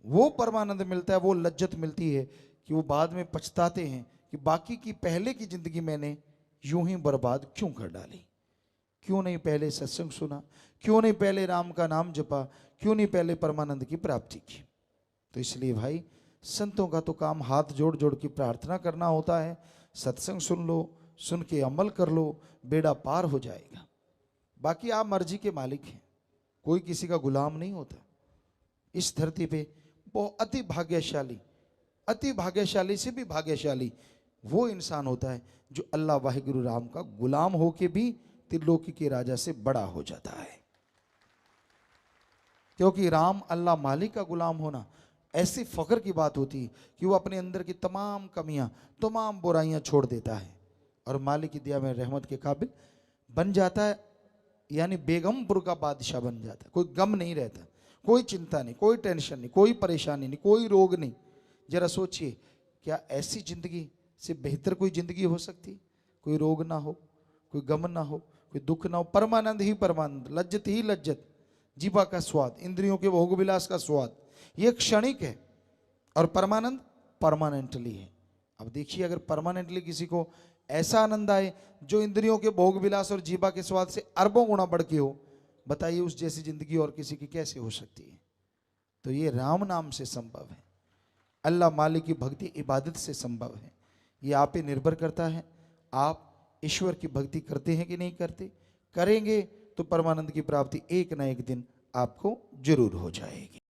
वो परमानंद मिलता है, वो लज्जत मिलती है कि वो बाद में पछताते हैं कि बाकी की पहले की जिंदगी मैंने यूं ही बर्बाद क्यों कर डाली, क्यों नहीं पहले सत्संग सुना, क्यों नहीं पहले राम का नाम जपा, क्यों नहीं पहले परमानंद की प्राप्ति की। तो इसलिए भाई, संतों का तो काम हाथ जोड़ जोड़ की प्रार्थना करना होता है। सत्संग सुन लो, सुन के अमल कर लो, बेड़ा पार हो जाएगा। बाकी आप मर्जी के मालिक हैं, कोई किसी का गुलाम नहीं होता। इस धरती पे बहुत अति भाग्यशाली, अति भाग्यशाली से भी भाग्यशाली वो इंसान होता है जो अल्लाह वाहिगुरु राम का गुलाम होके भी त्रिलोकी के राजा से बड़ा हो जाता है। क्योंकि राम अल्लाह मालिक का गुलाम होना ऐसी फख्र की बात होती है कि वो अपने अंदर की तमाम कमियां, तमाम बुराइयां छोड़ देता है और मालिक की दिया में रहमत के काबिल बन जाता है, यानी बेगमपुर का बादशाह बन जाता है। कोई गम नहीं रहता, कोई चिंता नहीं, कोई टेंशन नहीं, कोई परेशानी नहीं, कोई रोग नहीं। जरा सोचिए, क्या ऐसी जिंदगी से बेहतर कोई जिंदगी हो सकती? कोई रोग ना हो, कोई गम ना हो, कोई दुख ना हो, परमानंद ही परमानंद, लज्जत ही लज्जत, जीवा का स्वाद, इंद्रियों के भोग विलास का स्वाद, ये क्षणिक है और परमानंद परमानेंटली है। अब देखिए, अगर परमानेंटली किसी को ऐसा आनंद आए जो इंद्रियों के भोग विलास और जीवा के स्वाद से अरबों गुना बढ़ के हो। बताइए उस जैसी जिंदगी और किसी की कैसे हो सकती है। तो ये राम नाम से संभव है, अल्लाह मालिक की भक्ति इबादत से संभव है। ये आप पे निर्भर करता है, आप ईश्वर की भक्ति करते हैं कि नहीं करते। करेंगे तो परमानंद की प्राप्ति एक ना एक दिन आपको जरूर हो जाएगी।